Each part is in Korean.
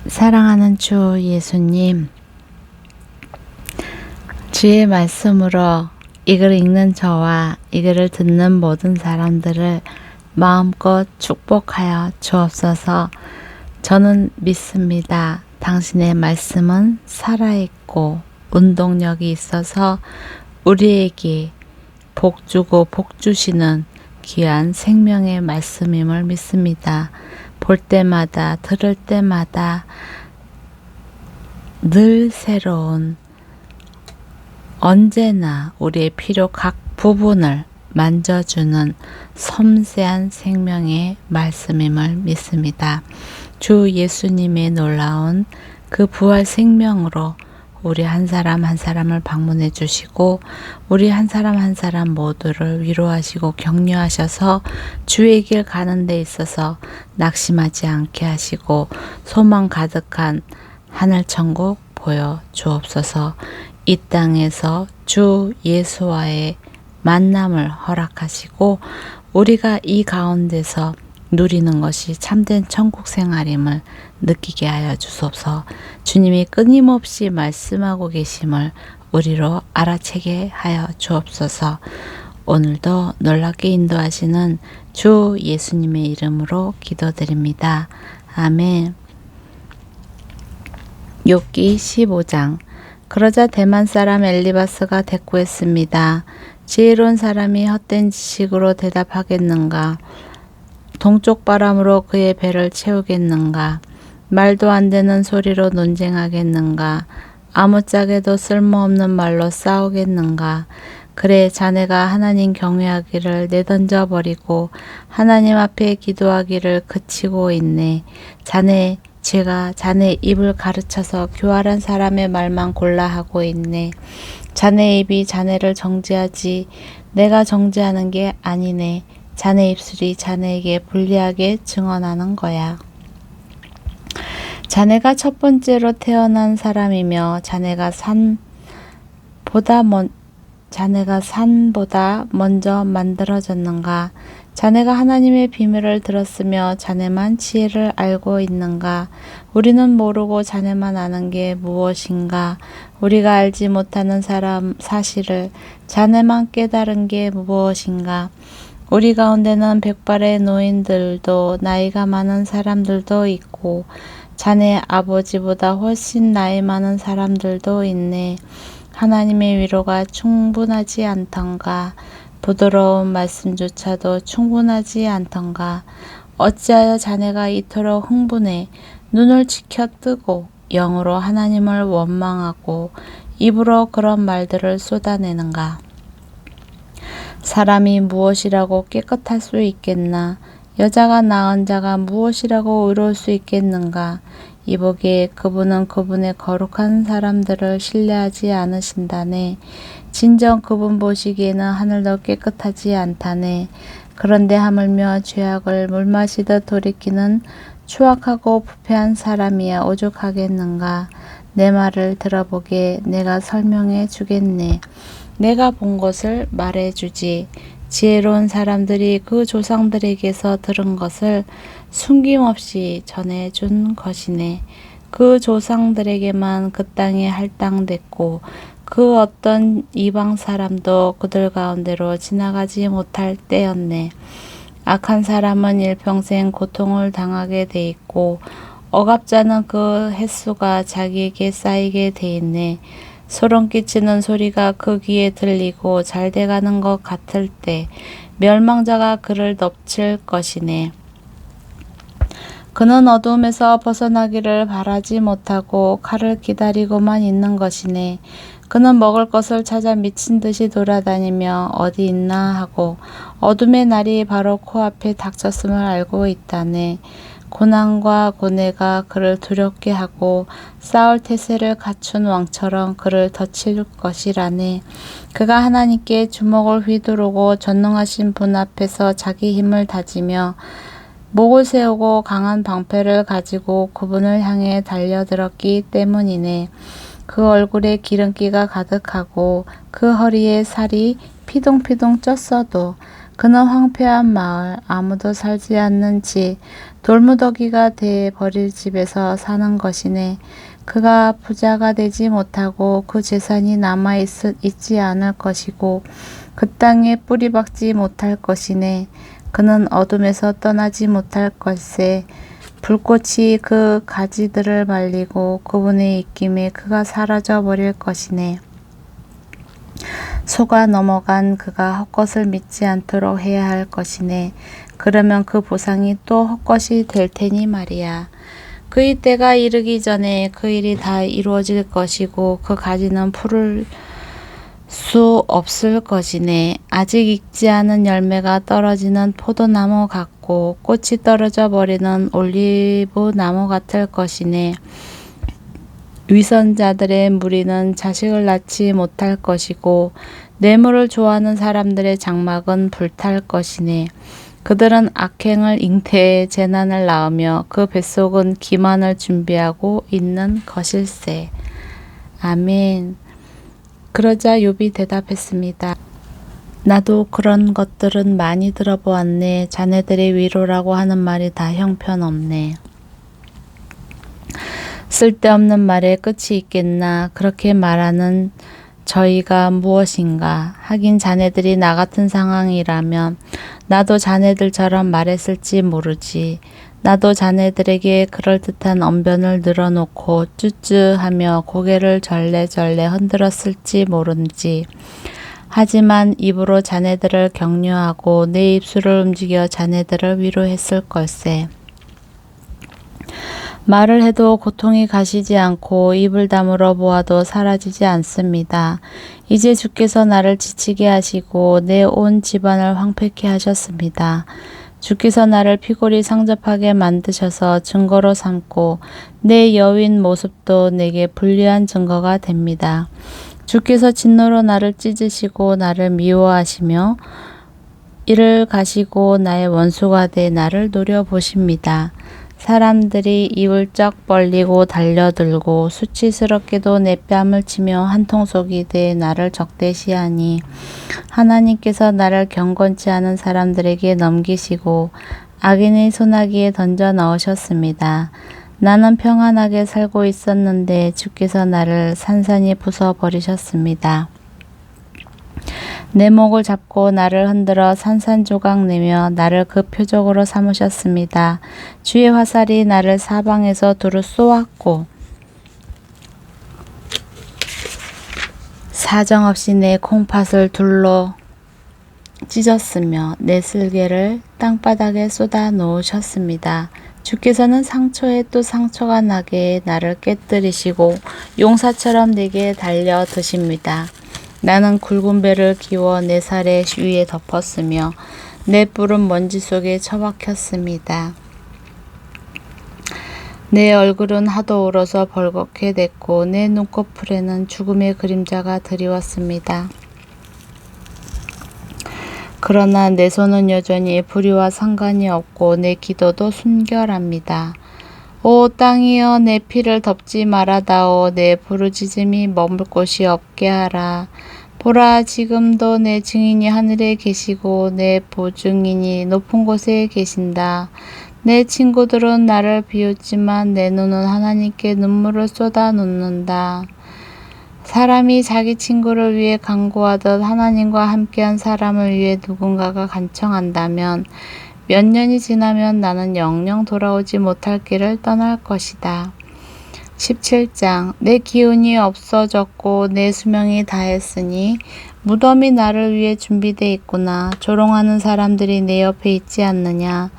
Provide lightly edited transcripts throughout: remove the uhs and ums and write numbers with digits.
사랑하는 주 예수님, 주의 말씀으로 이 글을 읽는 저와 이 글을 듣는 모든 사람들을 마음껏 축복하여 주옵소서. 저는 믿습니다. 당신의 말씀은 살아있고 운동력이 있어서 우리에게 복 주고 복 주시는 귀한 생명의 말씀임을 믿습니다. 볼 때마다 들을 때마다 늘 새로운, 언제나 우리의 필요 각 부분을 만져주는 섬세한 생명의 말씀임을 믿습니다. 주 예수님의 놀라운 그 부활 생명으로 우리 한 사람 한 사람을 방문해 주시고 우리 한 사람 한 사람 모두를 위로하시고 격려하셔서 주의 길 가는 데 있어서 낙심하지 않게 하시고 소망 가득한 하늘천국 보여 주옵소서. 이 땅에서 주 예수와의 만남을 허락하시고 우리가 이 가운데서 누리는 것이 참된 천국 생활임을 느끼게 하여 주소서. 주님이 끊임없이 말씀하고 계심을 우리로 알아채게 하여 주옵소서. 오늘도 놀랍게 인도하시는 주 예수님의 이름으로 기도드립니다. 아멘. 욥기 15장. 그러자 대만 사람 엘리바스가 대꾸했습니다. 지혜로운 사람이 헛된 지식으로 대답하겠는가? 동쪽 바람으로 그의 배를 채우겠는가? 말도 안 되는 소리로 논쟁하겠는가? 아무짝에도 쓸모없는 말로 싸우겠는가? 그래, 자네가 하나님 경외하기를 내던져 버리고 하나님 앞에 기도하기를 그치고 있네. 제가 자네 입을 가르쳐서 교활한 사람의 말만 골라 하고 있네. 자네 입이 자네를 정죄하지 내가 정죄하는 게 아니네. 자네 입술이 자네에게 불리하게 증언하는 거야. 자네가 첫 번째로 태어난 사람이며 자네가 산보다 먼저 만들어졌는가? 자네가 하나님의 비밀을 들었으며 자네만 지혜를 알고 있는가? 우리는 모르고 자네만 아는 게 무엇인가? 우리가 알지 못하는 사실을 자네만 깨달은 게 무엇인가? 우리 가운데는 백발의 노인들도 나이가 많은 사람들도 있고 자네 아버지보다 훨씬 나이 많은 사람들도 있네. 하나님의 위로가 충분하지 않던가? 부드러운 말씀조차도 충분하지 않던가? 어찌하여 자네가 이토록 흥분해 눈을 치켜 뜨고 영으로 하나님을 원망하고 입으로 그런 말들을 쏟아내는가? 사람이 무엇이라고 깨끗할 수 있겠나? 여자가 낳은 자가 무엇이라고 의로울 수 있겠는가? 이보기에 그분은 그분의 거룩한 사람들을 신뢰하지 않으신다네. 진정 그분 보시기에는 하늘도 깨끗하지 않다네. 그런데 하물며 죄악을 물마시듯 돌이키는 추악하고 부패한 사람이야 오죽하겠는가? 내 말을 들어보게 내가 설명해 주겠네. 내가 본 것을 말해주지. 지혜로운 사람들이 그 조상들에게서 들은 것을 숨김없이 전해준 것이네. 그 조상들에게만 그 땅이 할당됐고 그 어떤 이방 사람도 그들 가운데로 지나가지 못할 때였네. 악한 사람은 일평생 고통을 당하게 돼 있고 억압자는 그 횟수가 자기에게 쌓이게 돼 있네. 소름 끼치는 소리가 그 귀에 들리고 잘 돼가는 것 같을 때 멸망자가 그를 덮칠 것이네. 그는 어두움에서 벗어나기를 바라지 못하고 칼을 기다리고만 있는 것이네. 그는 먹을 것을 찾아 미친 듯이 돌아다니며 어디 있나 하고 어둠의 날이 바로 코앞에 닥쳤음을 알고 있다네. 고난과 고뇌가 그를 두렵게 하고 싸울 태세를 갖춘 왕처럼 그를 덮칠 것이라네. 그가 하나님께 주먹을 휘두르고 전능하신 분 앞에서 자기 힘을 다지며 목을 세우고 강한 방패를 가지고 그분을 향해 달려들었기 때문이네. 그 얼굴에 기름기가 가득하고 그 허리에 살이 피동피동 쪘어도 그는 황폐한 마을, 아무도 살지 않는 집, 돌무더기가 돼 버릴 집에서 사는 것이네. 그가 부자가 되지 못하고 그 재산이 남아 있지 않을 것이고 그 땅에 뿌리 박지 못할 것이네. 그는 어둠에서 떠나지 못할 것에 불꽃이 그 가지들을 말리고 그분의 입김에 그가 사라져 버릴 것이네. 속아 넘어간 그가 헛것을 믿지 않도록 해야 할 것이네. 그러면 그 보상이 또 헛것이 될 테니 말이야. 그의 때가 이르기 전에 그 일이 다 이루어질 것이고 그 가지는 풀을 수 없을 것이네. 아직 익지 않은 열매가 떨어지는 포도나무 같고 꽃이 떨어져 버리는 올리브 나무 같을 것이네. 위선자들의 무리는 자식을 낳지 못할 것이고 뇌물을 좋아하는 사람들의 장막은 불탈 것이네. 그들은 악행을 잉태해 재난을 낳으며 그 뱃속은 기만을 준비하고 있는 것일세. 아멘. 그러자 욥이 대답했습니다. 나도 그런 것들은 많이 들어보았네. 자네들의 위로라고 하는 말이 다 형편없네. 쓸데없는 말에 끝이 있겠나. 그렇게 말하는 저희가 무엇인가. 하긴 자네들이 나 같은 상황이라면 나도 자네들처럼 말했을지 모르지. 나도 자네들에게 그럴듯한 언변을 늘어놓고 쭈쭈하며 고개를 절레절레 흔들었을지 모른지. 하지만 입으로 자네들을 격려하고 내 입술을 움직여 자네들을 위로했을 걸세. 말을 해도 고통이 가시지 않고 입을 다물어 보아도 사라지지 않습니다. 이제 주께서 나를 지치게 하시고 내 온 집안을 황폐케 하셨습니다. 주께서 나를 피골이 상접하게 만드셔서 증거로 삼고 내 여윈 모습도 내게 불리한 증거가 됩니다. 주께서 진노로 나를 찢으시고 나를 미워하시며 이를 가시고 나의 원수가 돼 나를 노려보십니다. 사람들이 입을 쩍 벌리고 달려들고 수치스럽게도 내 뺨을 치며 한통속이 돼 나를 적대시하니 하나님께서 나를 경건치 않은 사람들에게 넘기시고 악인의 소나기에 던져 넣으셨습니다. 나는 평안하게 살고 있었는데 주께서 나를 산산이 부숴버리셨습니다. 내 목을 잡고 나를 흔들어 산산조각 내며 나를 그 표적으로 삼으셨습니다. 주의 화살이 나를 사방에서 두루 쏘았고 사정없이 내 콩팥을 둘로 찢었으며 내 쓸개를 땅바닥에 쏟아 놓으셨습니다. 주께서는 상처에 또 상처가 나게 나를 깨뜨리시고 용사처럼 내게 달려 드십니다. 나는 굵은 배를 기워 내 살에 위에 덮었으며 내 뿔은 먼지 속에 처박혔습니다. 내 얼굴은 하도 울어서 벌겋게 됐고 내 눈꺼풀에는 죽음의 그림자가 드리웠습니다. 그러나 내 손은 여전히 불의와 상관이 없고 내 기도도 순결합니다. 오 땅이여 내 피를 덮지 말아다오. 내 부르짖음이 머물 곳이 없게 하라. 보라 지금도 내 증인이 하늘에 계시고 내 보증인이 높은 곳에 계신다. 내 친구들은 나를 비웃지만 내 눈은 하나님께 눈물을 쏟아 놓는다. 사람이 자기 친구를 위해 간구하듯 하나님과 함께한 사람을 위해 누군가가 간청한다면 몇 년이 지나면 나는 영영 돌아오지 못할 길을 떠날 것이다. 17장 내 기운이 없어졌고 내 수명이 다했으니 무덤이 나를 위해 준비되어 있구나. 조롱하는 사람들이 내 옆에 있지 않느냐.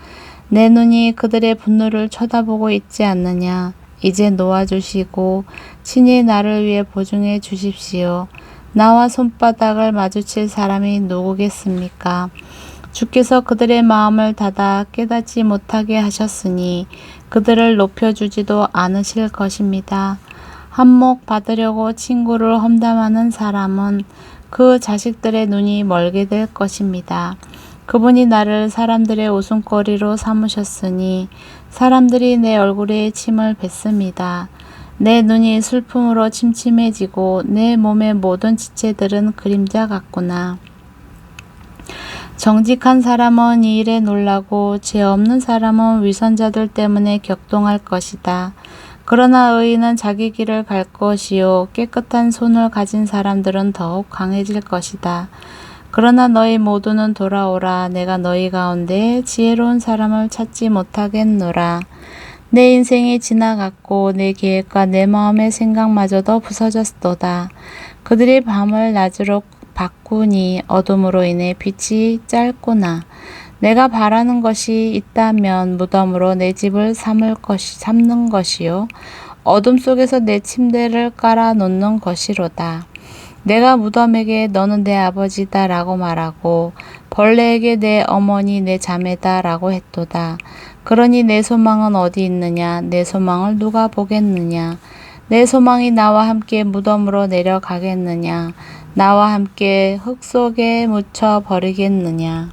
내 눈이 그들의 분노를 쳐다보고 있지 않느냐. 이제 놓아주시고 친히 나를 위해 보증해 주십시오. 나와 손바닥을 마주칠 사람이 누구겠습니까? 주께서 그들의 마음을 닫아 깨닫지 못하게 하셨으니 그들을 높여주지도 않으실 것입니다. 한몫 받으려고 친구를 험담하는 사람은 그 자식들의 눈이 멀게 될 것입니다. 그분이 나를 사람들의 웃음거리로 삼으셨으니 사람들이 내 얼굴에 침을 뱉습니다. 내 눈이 슬픔으로 침침해지고 내 몸의 모든 지체들은 그림자 같구나. 정직한 사람은 이 일에 놀라고 죄 없는 사람은 위선자들 때문에 격동할 것이다. 그러나 의인은 자기 길을 갈 것이요 깨끗한 손을 가진 사람들은 더욱 강해질 것이다. 그러나 너희 모두는 돌아오라. 내가 너희 가운데 지혜로운 사람을 찾지 못하겠노라. 내 인생이 지나갔고 내 계획과 내 마음의 생각마저도 부서졌도다. 그들이 밤을 낮으로 바꾸니 어둠으로 인해 빛이 짧구나. 내가 바라는 것이 있다면 무덤으로 내 집을 삼는 것이요 어둠 속에서 내 침대를 깔아 놓는 것이로다. 내가 무덤에게 너는 내 아버지다 라고 말하고 벌레에게 내 어머니 내 자매다 라고 했도다. 그러니 내 소망은 어디 있느냐? 내 소망을 누가 보겠느냐? 내 소망이 나와 함께 무덤으로 내려가겠느냐? 나와 함께 흙 속에 묻혀 버리겠느냐?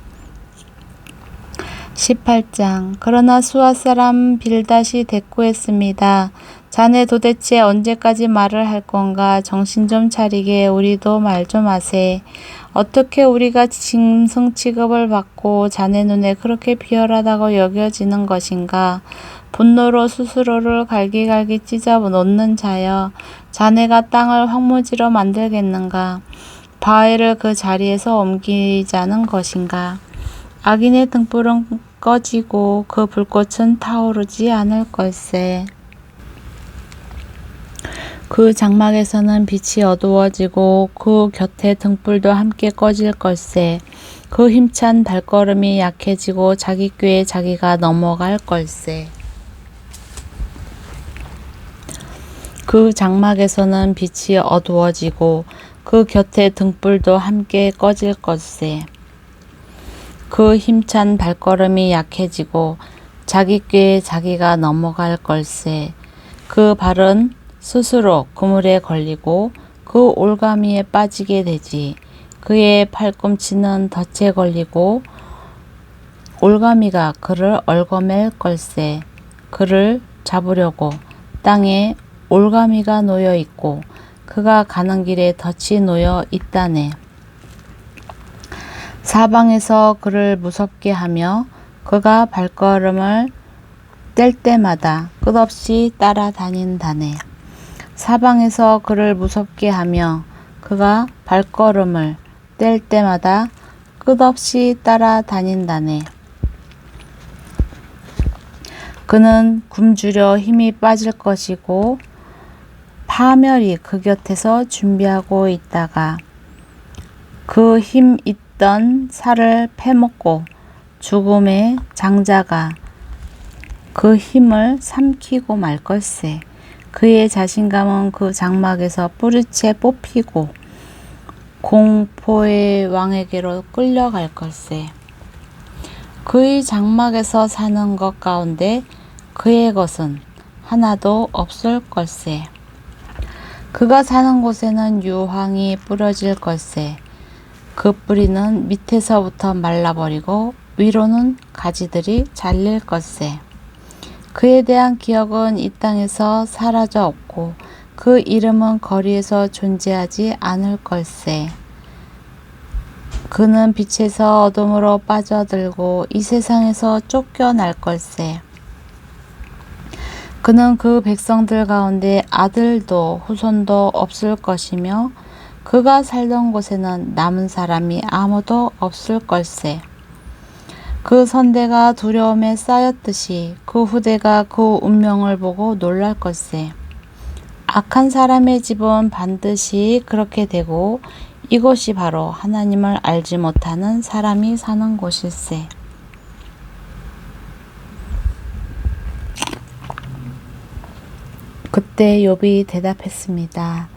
18장. 그러나 수아 사람 빌닷이 대꾸했습니다. 자네 도대체 언제까지 말을 할 건가? 정신 좀 차리게. 우리도 말 좀 하세. 어떻게 우리가 짐승 취급을 받고 자네 눈에 그렇게 비열하다고 여겨지는 것인가? 분노로 스스로를 갈기갈기 찢어 놓는 자여, 자네가 땅을 황무지로 만들겠는가? 바위를 그 자리에서 옮기자는 것인가? 악인의 등불은 꺼지고 그 불꽃은 타오르지 않을 걸세. 그 장막에서는 빛이 어두워지고 그 곁에 등불도 함께 꺼질 걸세. 그 힘찬 발걸음이 약해지고 자기 꾀에 자기가 넘어갈 걸세. 그 장막에서는 빛이 어두워지고 그 곁에 등불도 함께 꺼질 걸세. 그 힘찬 발걸음이 약해지고 자기 꾀에 자기가 넘어갈 걸세. 그 발은 스스로 그물에 걸리고 그 올가미에 빠지게 되지. 그의 팔꿈치는 덫에 걸리고 올가미가 그를 얽어맬 걸세. 그를 잡으려고 땅에 올가미가 놓여 있고 그가 가는 길에 덫이 놓여 있다네. 사방에서 그를 무섭게 하며 그가 발걸음을 뗄 때마다 끝없이 따라다닌다네. 사방에서 그를 무섭게 하며 그가 발걸음을 뗄 때마다 끝없이 따라다닌다네. 그는 굶주려 힘이 빠질 것이고 파멸이 그 곁에서 준비하고 있다가 그 힘 있던 살을 패먹고 죽음의 장자가 그 힘을 삼키고 말 걸세. 그의 자신감은 그 장막에서 뿌리채 뽑히고 공포의 왕에게로 끌려갈 걸세. 그의 장막에서 사는 것 가운데 그의 것은 하나도 없을 걸세. 그가 사는 곳에는 유황이 뿌려질 걸세. 그 뿌리는 밑에서부터 말라버리고 위로는 가지들이 잘릴 걸세. 그에 대한 기억은 이 땅에서 사라져 없고 그 이름은 거리에서 존재하지 않을 걸세. 그는 빛에서 어둠으로 빠져들고 이 세상에서 쫓겨날 걸세. 그는 그 백성들 가운데 아들도 후손도 없을 것이며 그가 살던 곳에는 남은 사람이 아무도 없을 걸세. 그 선대가 두려움에 쌓였듯이 그 후대가 그 운명을 보고 놀랄 걸세. 악한 사람의 집은 반드시 그렇게 되고 이곳이 바로 하나님을 알지 못하는 사람이 사는 곳일세. 그때 욥이 대답했습니다.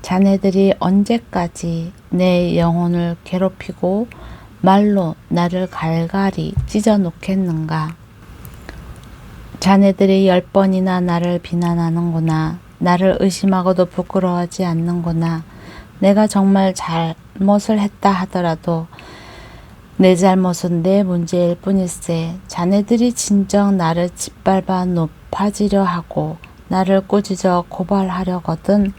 자네들이 언제까지 내 영혼을 괴롭히고 말로 나를 갈갈이 찢어 놓겠는가? 자네들이 10번이나 나를 비난하는구나. 나를 의심하고도 부끄러워하지 않는구나. 내가 정말 잘못을 했다 하더라도 내 잘못은 내 문제일 뿐일세. 자네들이 진정 나를 짓밟아 높아지려 하고 나를 꾸짖어 고발하려거든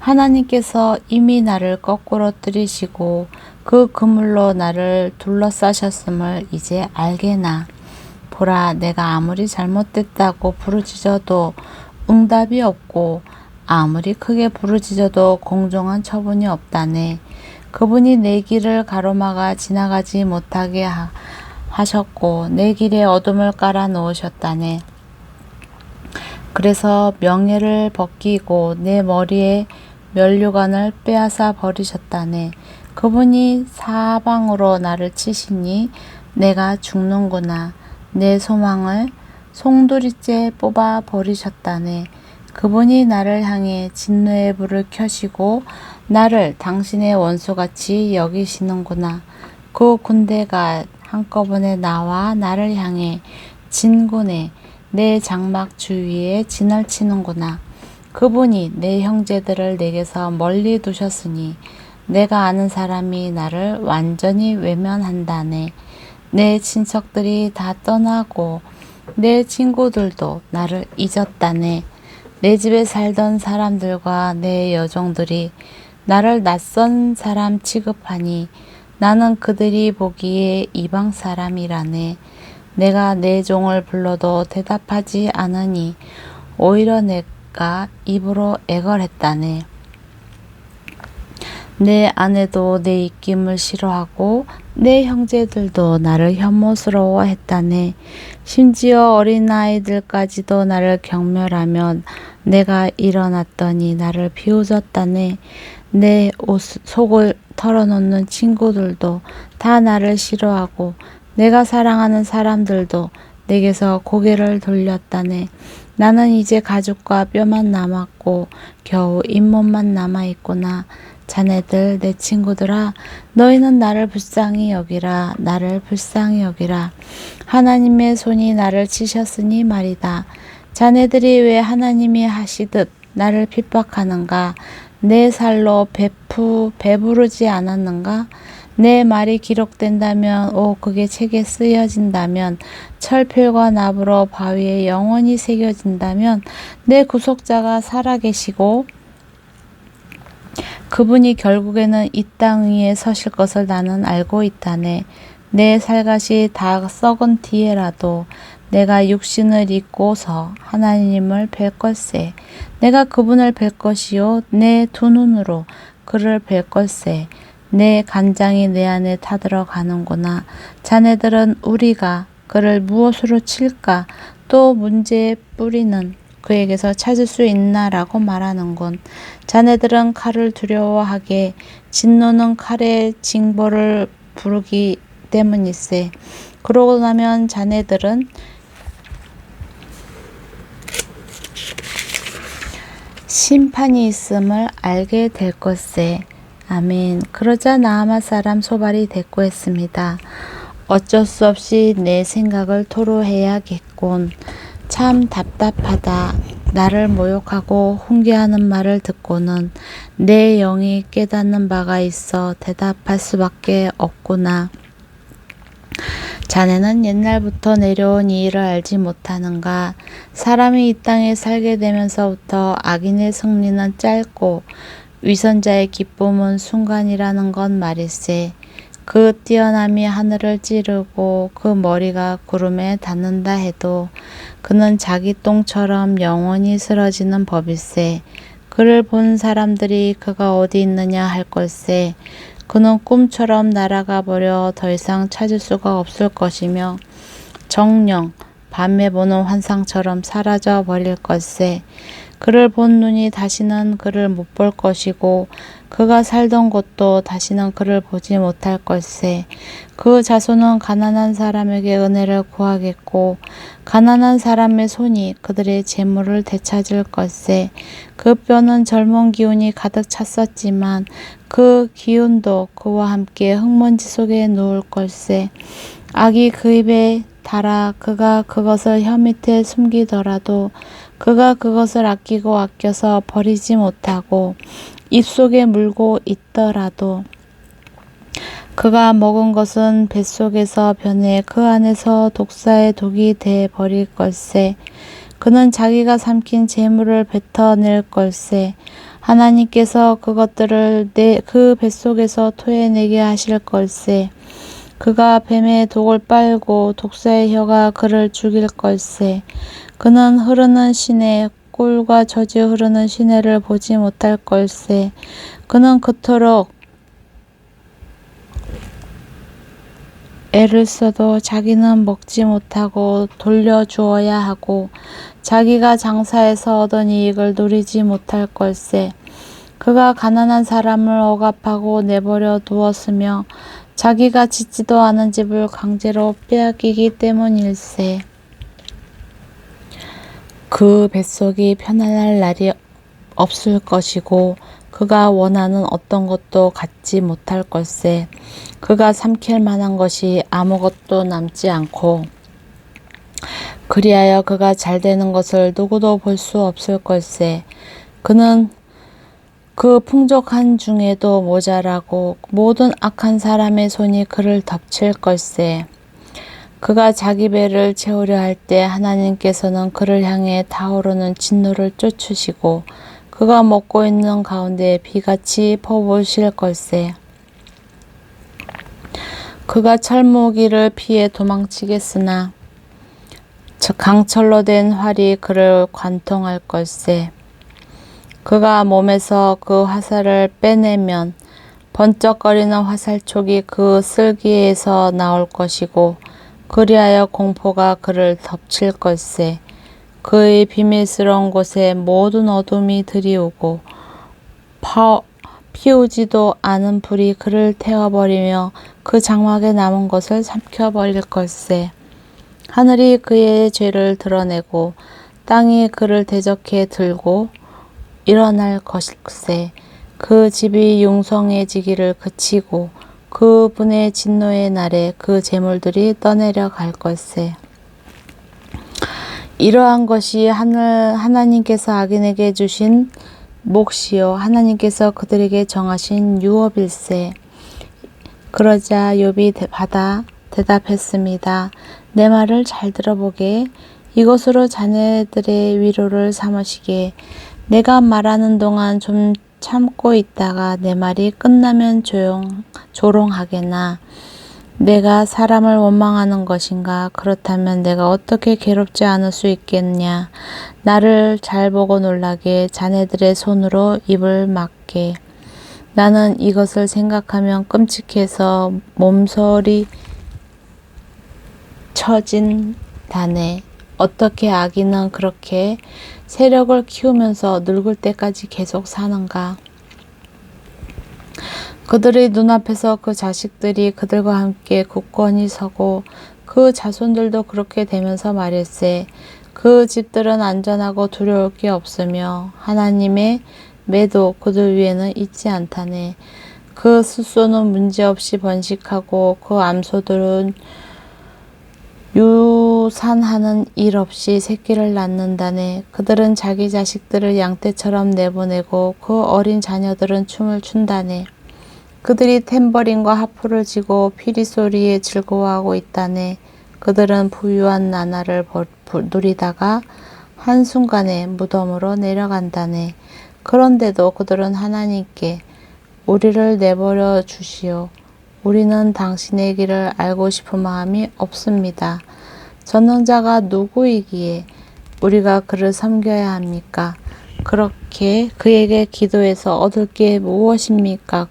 하나님께서 이미 나를 거꾸로 들이시고 그 그물로 나를 둘러싸셨음을 이제 알게나. 보라, 내가 아무리 잘못됐다고 부르짖어도 응답이 없고 아무리 크게 부르짖어도 공정한 처분이 없다네. 그분이 내 길을 가로막아 지나가지 못하게 하셨고 내 길에 어둠을 깔아 놓으셨다네. 그래서 명예를 벗기고 내 머리에 면류관을 빼앗아 버리셨다네. 그분이 사방으로 나를 치시니 내가 죽는구나. 내 소망을 송두리째 뽑아 버리셨다네. 그분이 나를 향해 진노의 불을 켜시고 나를 당신의 원수같이 여기시는구나. 그 군대가 한꺼번에 나와 나를 향해 진군해 내 장막 주위에 진을 치는구나. 그분이 내 형제들을 내게서 멀리 두셨으니 내가 아는 사람이 나를 완전히 외면한다네. 내 친척들이 다 떠나고 내 친구들도 나를 잊었다네. 내 집에 살던 사람들과 내 여종들이 나를 낯선 사람 취급하니 나는 그들이 보기에 이방 사람이라네. 내가 내 종을 불러도 대답하지 않으니 오히려 내가 입으로 애걸했다네. 내 아내도 내 입김을 싫어하고 내 형제들도 나를 혐오스러워했다네. 심지어 어린아이들까지도 나를 경멸하면 내가 일어났더니 나를 비웃었다네. 내 속을 털어놓는 친구들도 다 나를 싫어하고 내가 사랑하는 사람들도 내게서 고개를 돌렸다네. 나는 이제 가죽과 뼈만 남았고 겨우 잇몸만 남아있구나. 자네들, 내 친구들아, 너희는 나를 불쌍히 여기라. 나를 불쌍히 여기라. 하나님의 손이 나를 치셨으니 말이다. 자네들이 왜 하나님이 하시듯 나를 핍박하는가? 내 살로 배부르지 않았는가? 내 말이 기록된다면, 그게 책에 쓰여진다면, 철필과 납으로 바위에 영원히 새겨진다면, 내 구속자가 살아계시고 그분이 결국에는 이 땅 위에 서실 것을 나는 알고 있다네. 내 살갗이 다 썩은 뒤에라도 내가 육신을 입고서 하나님을 뵐 걸세. 내가 그분을 뵐 것이요 내 두 눈으로 그를 뵐 걸세. 내 간장이 내 안에 타들어가는구나. 자네들은 우리가 그를 무엇으로 칠까? 또 문제의 뿌리는 그에게서 찾을 수 있나라고 말하는군. 자네들은 칼을 두려워하게 진노는 칼의 징벌을 부르기 때문일세. 그러고 나면 자네들은 심판이 있음을 알게 될 것세. 아멘. 그러자 나아마 사람 소발이 대꾸했습니다. 어쩔 수 없이 내 생각을 토로해야겠군. 참 답답하다. 나를 모욕하고 훈계하는 말을 듣고는 내 영이 깨닫는 바가 있어 대답할 수밖에 없구나. 자네는 옛날부터 내려온 이 일을 알지 못하는가? 사람이 이 땅에 살게 되면서부터 악인의 승리는 짧고 위선자의 기쁨은 순간이라는 건 말일세. 그 뛰어남이 하늘을 찌르고 그 머리가 구름에 닿는다 해도 그는 자기 똥처럼 영원히 쓰러지는 법일세. 그를 본 사람들이 그가 어디 있느냐 할 걸세. 그는 꿈처럼 날아가 버려 더 이상 찾을 수가 없을 것이며 정령 밤에 보는 환상처럼 사라져 버릴 걸세. 그를 본 눈이 다시는 그를 못 볼 것이고 그가 살던 곳도 다시는 그를 보지 못할 걸세. 그 자손은 가난한 사람에게 은혜를 구하겠고 가난한 사람의 손이 그들의 재물을 되찾을 걸세. 그 뼈는 젊은 기운이 가득 찼었지만 그 기운도 그와 함께 흙먼지 속에 누울 걸세. 악이 그 입에 달아 그가 그것을 혀 밑에 숨기더라도 그가 그것을 아끼고 아껴서 버리지 못하고 입속에 물고 있더라도 그가 먹은 것은 뱃속에서 변해 그 안에서 독사의 독이 돼 버릴 걸세. 그는 자기가 삼킨 재물을 뱉어낼 걸세. 하나님께서 그것들을 그 뱃속에서 토해내게 하실 걸세. 그가 뱀의 독을 빨고 독사의 혀가 그를 죽일 걸세. 그는 흐르는 시내 꿀과 젖이 흐르는 시내를 보지 못할 걸세. 그는 그토록 애를 써도 자기는 먹지 못하고 돌려주어야 하고 자기가 장사해서 얻은 이익을 누리지 못할 걸세. 그가 가난한 사람을 억압하고 내버려 두었으며 자기가 짓지도 않은 집을 강제로 빼앗기기 때문일세. 그 뱃속이 편안할 날이 없을 것이고 그가 원하는 어떤 것도 갖지 못할 걸세. 그가 삼킬 만한 것이 아무것도 남지 않고 그리하여 그가 잘 되는 것을 누구도 볼 수 없을 걸세. 그는 그 풍족한 중에도 모자라고 모든 악한 사람의 손이 그를 덮칠 걸세. 그가 자기 배를 채우려 할 때 하나님께서는 그를 향해 타오르는 진노를 쫓으시고 그가 먹고 있는 가운데 비같이 퍼부으실 걸세. 그가 철무기를 피해 도망치겠으나 강철로 된 활이 그를 관통할 걸세. 그가 몸에서 그 화살을 빼내면 번쩍거리는 화살촉이 그 쓸기에서 나올 것이고 그리하여 공포가 그를 덮칠 걸세. 그의 비밀스러운 곳에 모든 어둠이 들이오고 피우지도 않은 불이 그를 태워버리며 그 장막에 남은 것을 삼켜버릴 걸세. 하늘이 그의 죄를 드러내고 땅이 그를 대적해 들고 일어날 것일세. 그 집이 융성해지기를 그치고 그 분의 진노의 날에 그 재물들이 떠내려 갈 걸세. 이러한 것이 하나님께서 악인에게 주신 몫이요 하나님께서 그들에게 정하신 유업일세. 그러자 욥이 받아 대답했습니다. 내 말을 잘 들어보게. 이것으로 자네들의 위로를 삼으시게. 내가 말하는 동안 좀 참고 있다가 내 말이 끝나면 조롱하게나. 내가 사람을 원망하는 것인가? 그렇다면 내가 어떻게 괴롭지 않을 수 있겠냐? 나를 잘 보고 놀라게 자네들의 손으로 입을 막게. 나는 이것을 생각하면 끔찍해서 몸서리 처진다네. 어떻게 아기는 그렇게 세력을 키우면서 늙을 때까지 계속 사는가? 그들의 눈앞에서 그 자식들이 그들과 함께 굳건히 서고 그 자손들도 그렇게 되면서 말일세. 그 집들은 안전하고 두려울 게 없으며 하나님의 매도 그들 위에는 있지 않다네. 그 숫소는 문제없이 번식하고 그 암소들은 유산하는 일 없이 새끼를 낳는다네. 그들은 자기 자식들을 양떼처럼 내보내고 그 어린 자녀들은 춤을 춘다네. 그들이 탬버린과 하프를 쥐고 피리 소리에 즐거워하고 있다네. 그들은 부유한 나날을 누리다가 한순간에 무덤으로 내려간다네. 그런데도 그들은 하나님께 우리를 내버려 주시오. 우리는 당신의 길을 알고 싶은 마음이 없습니다. 전능자가 누구이기에 우리가 그를 섬겨야 합니까? 그렇게 그에게 기도해서 얻을 게 무엇입니까?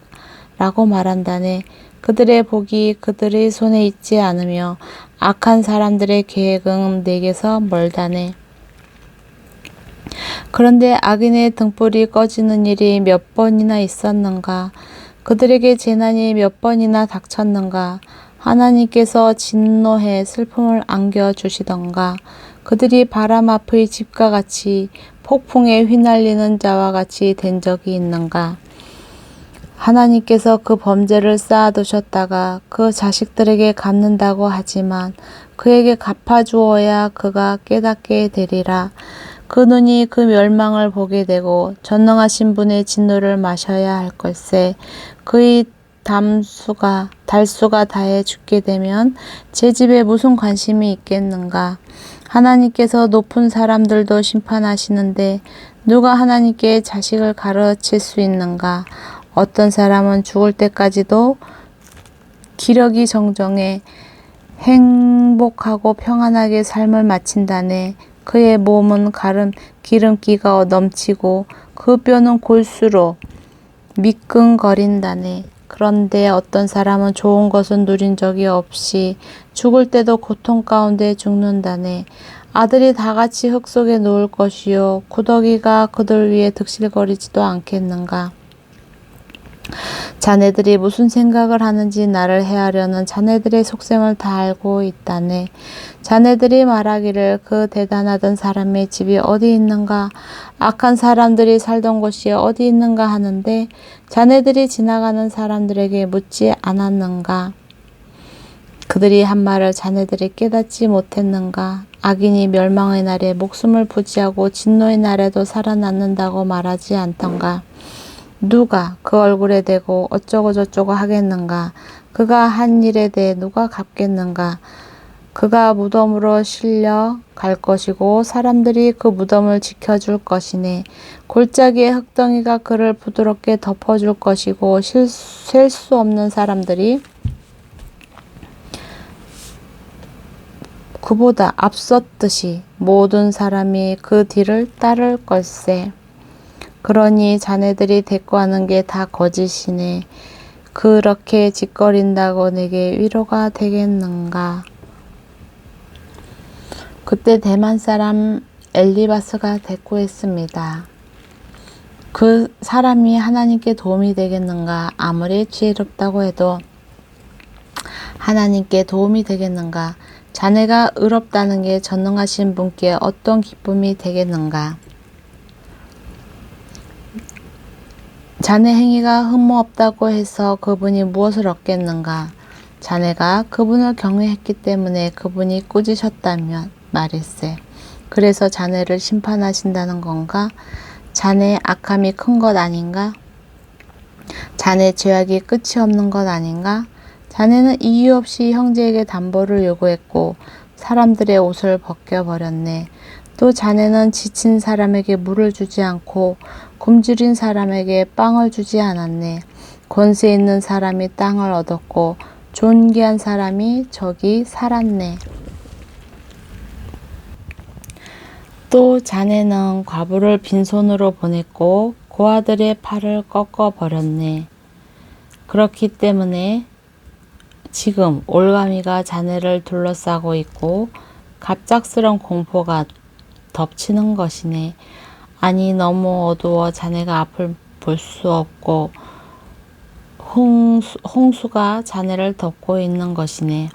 라고 말한다네. 그들의 복이 그들의 손에 있지 않으며 악한 사람들의 계획은 내게서 멀다네. 그런데 악인의 등불이 꺼지는 일이 몇 번이나 있었는가? 그들에게 재난이 몇 번이나 닥쳤는가? 하나님께서 진노해 슬픔을 안겨주시던가? 그들이 바람 앞의 집과 같이 폭풍에 휘날리는 자와 같이 된 적이 있는가? 하나님께서 그 범죄를 쌓아두셨다가 그 자식들에게 갚는다고 하지만 그에게 갚아주어야 그가 깨닫게 되리라. 그 눈이 그 멸망을 보게 되고 전능하신 분의 진노를 마셔야 할 걸세. 그의 달수가 다해 죽게 되면 제 집에 무슨 관심이 있겠는가. 하나님께서 높은 사람들도 심판하시는데 누가 하나님께 자식을 가르칠 수 있는가? 어떤 사람은 죽을 때까지도 기력이 정정해 행복하고 평안하게 삶을 마친다네. 그의 몸은 기름기가 넘치고 그 뼈는 골수로 미끈거린다네. 그런데 어떤 사람은 좋은 것은 누린 적이 없이 죽을 때도 고통 가운데 죽는다네. 아들이 다 같이 흙 속에 누울 것이요 구더기가 그들 위에 득실거리지도 않겠는가. 자네들이 무슨 생각을 하는지 나를 해하려는 자네들의 속셈을 다 알고 있다네. 자네들이 말하기를 그 대단하던 사람의 집이 어디 있는가? 악한 사람들이 살던 곳이 어디 있는가 하는데 자네들이 지나가는 사람들에게 묻지 않았는가? 그들이 한 말을 자네들이 깨닫지 못했는가? 악인이 멸망의 날에 목숨을 부지하고 진노의 날에도 살아남는다고 말하지 않던가? 누가 그 얼굴에 대고 어쩌고 저쩌고 하겠는가? 그가 한 일에 대해 누가 갚겠는가? 그가 무덤으로 실려 갈 것이고 사람들이 그 무덤을 지켜줄 것이네. 골짜기의 흙덩이가 그를 부드럽게 덮어줄 것이고 셀 수 없는 사람들이 그보다 앞섰듯이 모든 사람이 그 뒤를 따를 걸세. 그러니 자네들이 대꾸하는 게 다 거짓이네. 그렇게 짓거린다고 내게 위로가 되겠는가. 그때 대만 사람 엘리바스가 대꾸했습니다. 그 사람이 하나님께 도움이 되겠는가. 아무리 지혜롭다고 해도 하나님께 도움이 되겠는가. 자네가 의롭다는 게 전능하신 분께 어떤 기쁨이 되겠는가. 자네 행위가 흠모없다고 해서 그분이 무엇을 얻겠는가? 자네가 그분을 경외했기 때문에 그분이 꾸짖으셨다면 말일세. 그래서 자네를 심판하신다는 건가? 자네의 악함이 큰 것 아닌가? 자네 죄악이 끝이 없는 것 아닌가? 자네는 이유 없이 형제에게 담보를 요구했고 사람들의 옷을 벗겨버렸네. 또 자네는 지친 사람에게 물을 주지 않고 굶주린 사람에게 빵을 주지 않았네. 권세 있는 사람이 땅을 얻었고 존귀한 사람이 저기 살았네. 또 자네는 과부를 빈손으로 보냈고 고아들의 팔을 꺾어버렸네. 그렇기 때문에 지금 올가미가 자네를 둘러싸고 있고 갑작스런 공포가 덮치는 것이네. 아니 너무 어두워 자네가 앞을 볼 수 없고 홍수가 자네를 덮고 있는 것이네.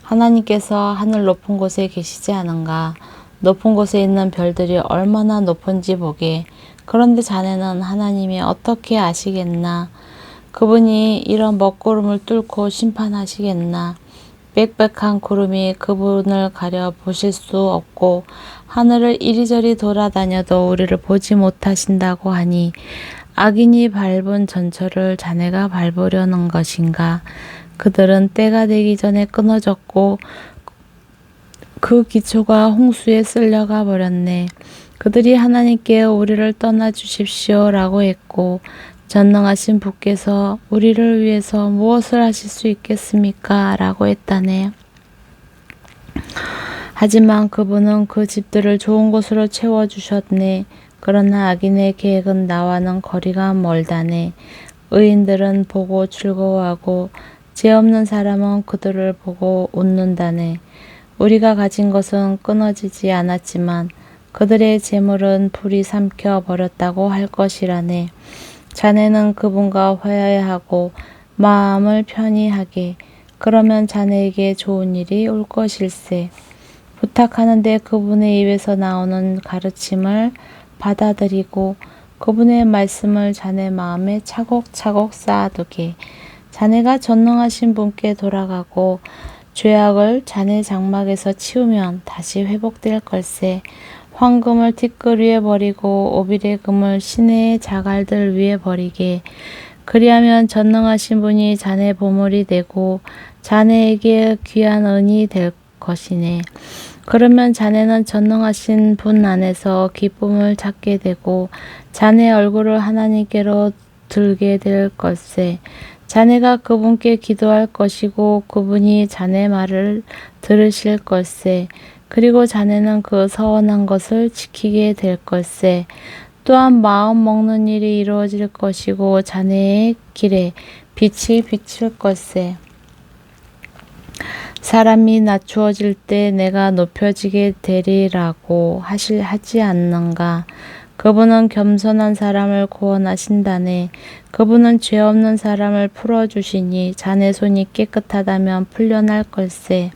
하나님께서 하늘 높은 곳에 계시지 않은가? 높은 곳에 있는 별들이 얼마나 높은지 보게. 그런데 자네는 하나님이 어떻게 아시겠나? 그분이 이런 먹구름을 뚫고 심판하시겠나? 빽빽한 구름이 그분을 가려 보실 수 없고 하늘을 이리저리 돌아다녀도 우리를 보지 못하신다고 하니 악인이 밟은 전철을 자네가 밟으려는 것인가? 그들은 때가 되기 전에 끊어졌고 그 기초가 홍수에 쓸려가 버렸네. 그들이 하나님께 우리를 떠나 주십시오 라고 했고 전능하신 분께서 우리를 위해서 무엇을 하실 수 있겠습니까? 라고 했다네. 하지만 그분은 그 집들을 좋은 곳으로 채워주셨네. 그러나 악인의 계획은 나와는 거리가 멀다네. 의인들은 보고 즐거워하고 죄 없는 사람은 그들을 보고 웃는다네. 우리가 가진 것은 끊어지지 않았지만 그들의 재물은 불이 삼켜 버렸다고 할 것이라네. 자네는 그분과 화해하고 마음을 편히 하게. 그러면 자네에게 좋은 일이 올 것일세. 부탁하는데 그분의 입에서 나오는 가르침을 받아들이고 그분의 말씀을 자네 마음에 차곡차곡 쌓아두게. 자네가 전능하신 분께 돌아가고 죄악을 자네 장막에서 치우면 다시 회복될 걸세. 황금을 티끌 위에 버리고 오빌의 금을 시내의 자갈들 위에 버리게. 그리하면 전능하신 분이 자네 보물이 되고 자네에게 귀한 은이 될 것이네. 그러면 자네는 전능하신 분 안에서 기쁨을 찾게 되고 자네 얼굴을 하나님께로 들게 될 걸세. 자네가 그분께 기도할 것이고 그분이 자네 말을 들으실 걸세. 그리고 자네는 그 서원한 것을 지키게 될 걸세. 또한 마음 먹는 일이 이루어질 것이고 자네의 길에 빛이 비칠 걸세. 사람이 낮추어질 때 내가 높여지게 되리라고 하지 않는가. 그분은 겸손한 사람을 구원하신다네. 그분은 죄 없는 사람을 풀어주시니 자네 손이 깨끗하다면 풀려날 걸세.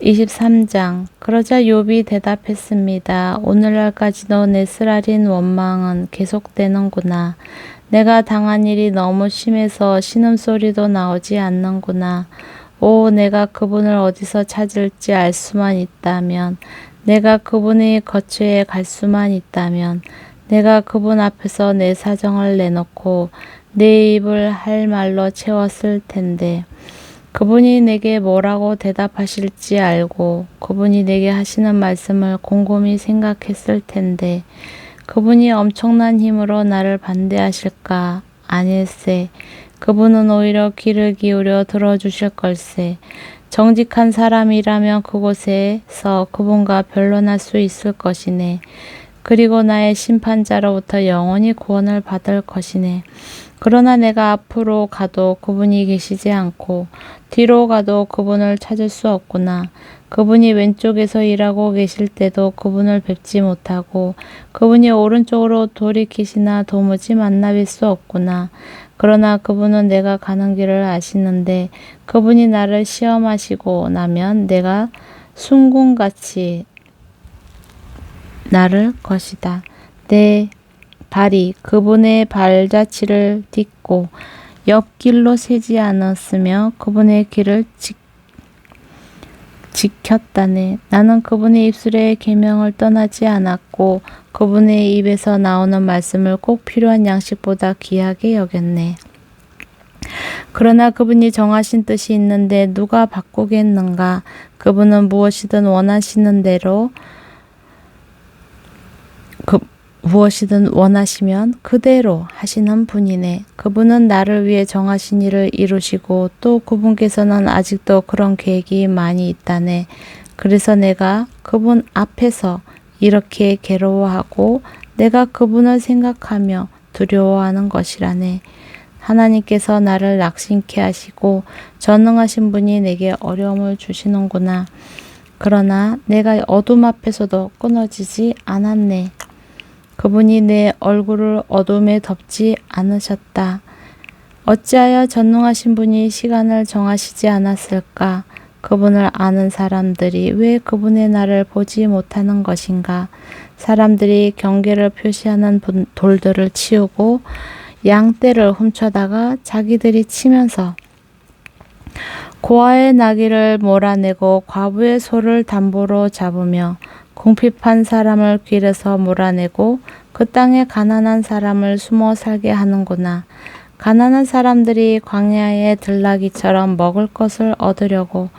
23장. 그러자 욥이 대답했습니다. 오늘날까지도 내 쓰라린 원망은 계속되는구나. 내가 당한 일이 너무 심해서 신음소리도 나오지 않는구나. 오, 내가 그분을 어디서 찾을지 알 수만 있다면, 내가 그분의 거처에 갈 수만 있다면, 내가 그분 앞에서 내 사정을 내놓고 내 입을 할 말로 채웠을 텐데, 그분이 내게 뭐라고 대답하실지 알고 그분이 내게 하시는 말씀을 곰곰이 생각했을 텐데, 그분이 엄청난 힘으로 나를 반대하실까? 아닐세. 그분은 오히려 귀를 기울여 들어주실 걸세. 정직한 사람이라면 그곳에서 그분과 변론할 수 있을 것이네. 그리고 나의 심판자로부터 영원히 구원을 받을 것이네. 그러나 내가 앞으로 가도 그분이 계시지 않고 뒤로 가도 그분을 찾을 수 없구나. 그분이 왼쪽에서 일하고 계실 때도 그분을 뵙지 못하고 그분이 오른쪽으로 돌이키시나 도무지 만나뵐 수 없구나. 그러나 그분은 내가 가는 길을 아시는데 그분이 나를 시험하시고 나면 내가 순금같이 나를 것이다. 내 발이 그분의 발자취를 딛고 옆길로 새지 않았으며 그분의 길을 지켰다네. 나는 그분의 입술의 계명을 떠나지 않았고 그분의 입에서 나오는 말씀을 꼭 필요한 양식보다 귀하게 여겼네. 그러나 그분이 정하신 뜻이 있는데 누가 바꾸겠는가? 그분은 무엇이든 원하시는 대로 무엇이든 원하시면 그대로 하시는 분이네. 그분은 나를 위해 정하신 일을 이루시고 또 그분께서는 아직도 그런 계획이 많이 있다네. 그래서 내가 그분 앞에서 이렇게 괴로워하고 내가 그분을 생각하며 두려워하는 것이라네. 하나님께서 나를 낙심케 하시고 전능하신 분이 내게 어려움을 주시는구나. 그러나 내가 어둠 앞에서도 끊어지지 않았네. 그분이 내 얼굴을 어둠에 덮지 않으셨다. 어찌하여 전능하신 분이 시간을 정하시지 않았을까? 그분을 아는 사람들이 왜 그분의 날을 보지 못하는 것인가? 사람들이 경계를 표시하는 돌들을 치우고 양떼를 훔쳐다가 자기들이 치면서 고아의 나귀를 몰아내고 과부의 소를 담보로 잡으며 궁핍한 사람을 길에서 몰아내고 그 땅에 가난한 사람을 숨어 살게 하는구나. 가난한 사람들이 광야의 들나귀처럼 먹을 것을 얻으려고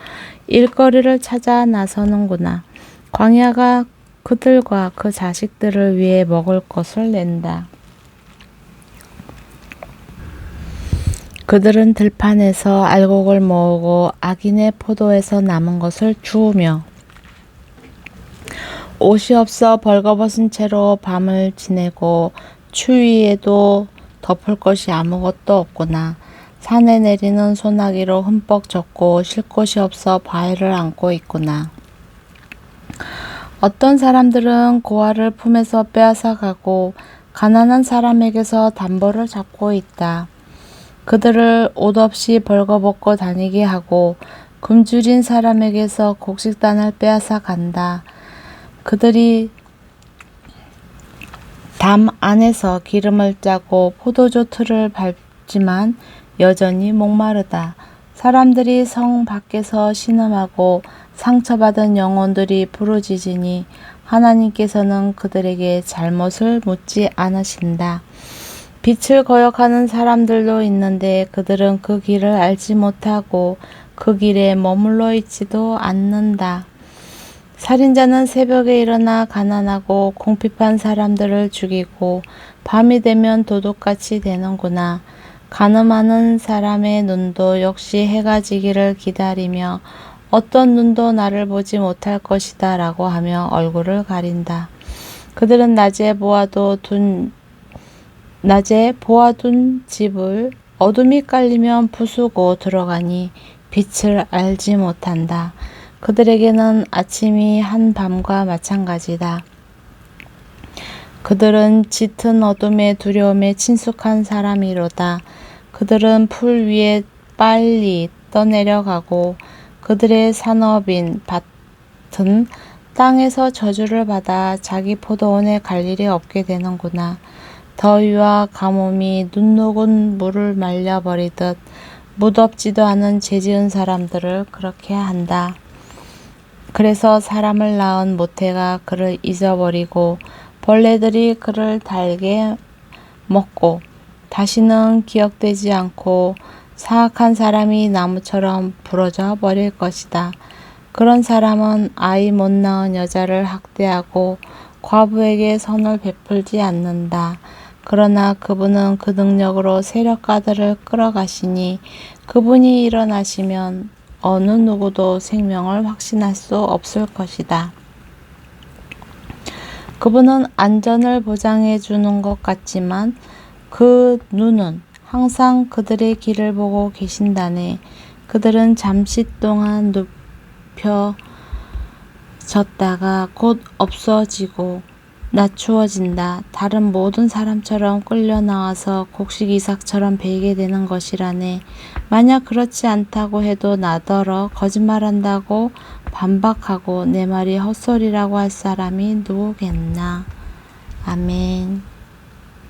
일거리를 찾아 나서는구나. 광야가 그들과 그 자식들을 위해 먹을 것을 낸다. 그들은 들판에서 알곡을 모으고 악인의 포도에서 남은 것을 주우며 옷이 없어 벌거벗은 채로 밤을 지내고 추위에도 덮을 것이 아무것도 없구나. 산에 내리는 소나기로 흠뻑 젖고 쉴 곳이 없어 바위를 안고 있구나. 어떤 사람들은 고아를 품에서 빼앗아 가고 가난한 사람에게서 담보를 잡고 있다. 그들을 옷 없이 벌거벗고 다니게 하고 굶주린 사람에게서 곡식단을 빼앗아 간다. 그들이 담 안에서 기름을 짜고 포도주 틀을 밟지만 여전히 목마르다. 사람들이 성 밖에서 신음하고 상처받은 영혼들이 부르짖으니 하나님께서는 그들에게 잘못을 묻지 않으신다. 빛을 거역하는 사람들도 있는데 그들은 그 길을 알지 못하고 그 길에 머물러 있지도 않는다. 살인자는 새벽에 일어나 가난하고 궁핍한 사람들을 죽이고 밤이 되면 도둑같이 되는구나. 간음하는 사람의 눈도 역시 해가 지기를 기다리며 어떤 눈도 나를 보지 못할 것이다 라고 하며 얼굴을 가린다. 그들은 낮에 보아둔 집을 어둠이 깔리면 부수고 들어가니 빛을 알지 못한다. 그들에게는 아침이 한 밤과 마찬가지다. 그들은 짙은 어둠의 두려움에 친숙한 사람이로다. 그들은 풀 위에 빨리 떠내려가고 그들의 산업인 밭은 땅에서 저주를 받아 자기 포도원에 갈 일이 없게 되는구나. 더위와 가뭄이 눈 녹은 물을 말려버리듯 무덥지도 않은 죄지은 사람들을 그렇게 한다. 그래서 사람을 낳은 모태가 그를 잊어버리고 벌레들이 그를 달게 먹고 다시는 기억되지 않고 사악한 사람이 나무처럼 부러져 버릴 것이다. 그런 사람은 아이 못 낳은 여자를 학대하고 과부에게 선을 베풀지 않는다. 그러나 그분은 그 능력으로 세력가들을 끌어가시니 그분이 일어나시면 어느 누구도 생명을 확신할 수 없을 것이다. 그분은 안전을 보장해 주는 것 같지만 그 눈은 항상 그들의 길을 보고 계신다네. 그들은 잠시 동안 눕혀졌다가 곧 없어지고 낮추어진다. 다른 모든 사람처럼 끌려 나와서 곡식 이삭처럼 베이게 되는 것이라네. 만약 그렇지 않다고 해도 나더러 거짓말한다고 반박하고 내 말이 헛소리라고 할 사람이 누구겠나. 아멘.